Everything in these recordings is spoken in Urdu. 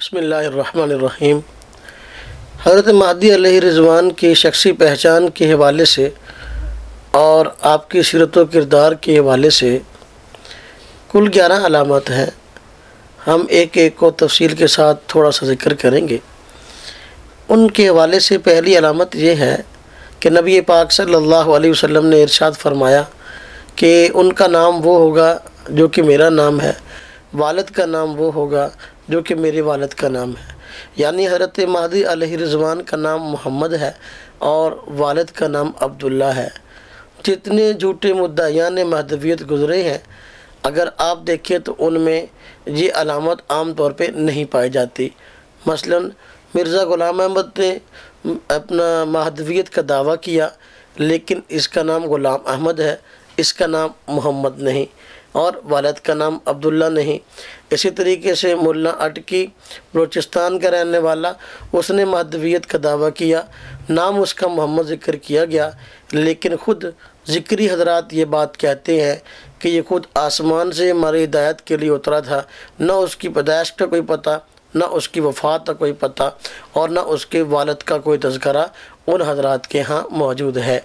بسم اللہ الرحمن الرحیم۔ حضرت مہدی علیہ رضوان کی شخصی پہچان کے حوالے سے اور آپ کی سیرت و کردار کے حوالے سے کل 11 علامات ہیں۔ ہم ایک ایک کو تفصیل کے ساتھ تھوڑا سا ذکر کریں گے۔ ان کے حوالے سے پہلی علامت یہ ہے کہ نبی پاک صلی اللہ علیہ وسلم نے ارشاد فرمایا کہ ان کا نام وہ ہوگا جو کہ میرا نام ہے، والد کا نام وہ ہوگا جو کہ میرے والد کا نام ہے۔ یعنی حضرت مہدی علیہ رضوان کا نام محمد ہے اور والد کا نام عبداللہ ہے۔ جتنے جھوٹے مدعیان مہدویت گزرے ہیں، اگر آپ دیکھیں تو ان میں یہ علامت عام طور پہ نہیں پائی جاتی۔ مثلا مرزا غلام احمد نے اپنا مہدویت کا دعویٰ کیا، لیکن اس کا نام غلام احمد ہے، اس کا نام محمد نہیں، اور والد کا نام عبداللہ نہیں۔ اسی طریقے سے ملا اٹکی بلوچستان کا رہنے والا، اس نے مہدویت کا دعویٰ کیا، نام اس کا محمد ذکر کیا گیا، لیکن خود ذکری حضرات یہ بات کہتے ہیں کہ یہ خود آسمان سے ہماری ہدایت کے لیے اترا تھا، نہ اس کی پیدائش کا کوئی پتہ، نہ اس کی وفات کا کوئی پتہ، اور نہ اس کے والد کا کوئی تذکرہ ان حضرات کے ہاں موجود ہے۔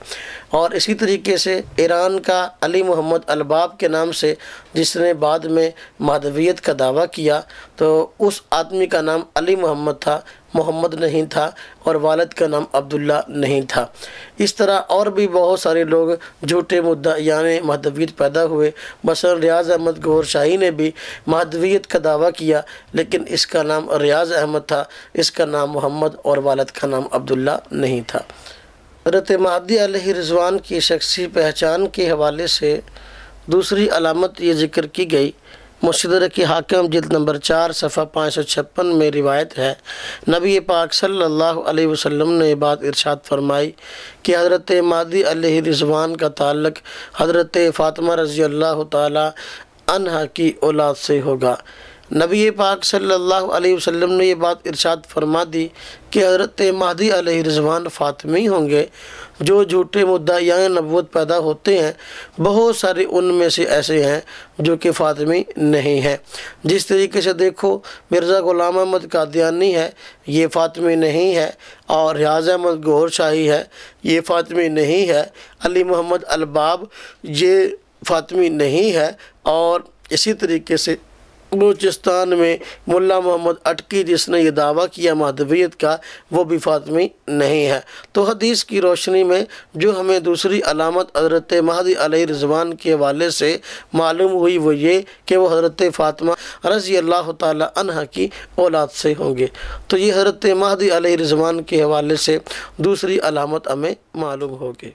اور اسی طریقے سے ایران کا علی محمد الباب کے نام سے جس نے بعد میں مہدویت کا دعویٰ کیا، تو اس آدمی کا نام علی محمد تھا، محمد نہیں تھا، اور والد کا نام عبداللہ نہیں تھا۔ اس طرح اور بھی بہت سارے لوگ جھوٹے مدعیان مہدویت پیدا ہوئے۔ مثلا ریاض احمد گوھر شاہی نے بھی مہدویت کا دعویٰ کیا، لیکن اس کا نام ریاض احمد تھا، اس کا نام محمد اور والد کا نام عبداللہ نہیں تھا۔ حضرت مہدی علیہ رضوان کی شخصی پہچان کے حوالے سے دوسری علامت یہ ذکر کی گئی، مستدرک حاکم جلد نمبر 4 صفحہ 556 میں روایت ہے، نبی پاک صلی اللہ علیہ وسلم نے یہ بات ارشاد فرمائی کہ حضرت مہدی علیہ رضوان کا تعلق حضرت فاطمہ رضی اللہ تعالی عنہا کی اولاد سے ہوگا۔ نبی پاک صلی اللہ علیہ وسلم نے یہ بات ارشاد فرما دی کہ حضرت مہدی علیہ رضوان فاطمی ہوں گے۔ جو جھوٹے مدعیان نبوت پیدا ہوتے ہیں، بہت سارے ان میں سے ایسے ہیں جو کہ فاطمی نہیں ہیں۔ جس طریقے سے دیکھو، مرزا غلام احمد قادیانی ہے، یہ فاطمی نہیں ہے، اور ریاض احمد گوھر شاہی ہے، یہ فاطمی نہیں ہے، علی محمد الباب یہ فاطمی نہیں ہے، اور اسی طریقے سے بلوچستان میں ملا محمد اٹکی جس نے یہ دعویٰ کیا مہدویت کا، وہ بھی فاطمی نہیں ہے۔ تو حدیث کی روشنی میں جو ہمیں دوسری علامت حضرت مہدی علیہ رضوان کے حوالے سے معلوم ہوئی وہ یہ کہ وہ حضرت فاطمہ رضی اللہ تعالی عنہ کی اولاد سے ہوں گے۔ تو یہ حضرت مہدی علیہ رضوان کے حوالے سے دوسری علامت ہمیں معلوم ہوگی۔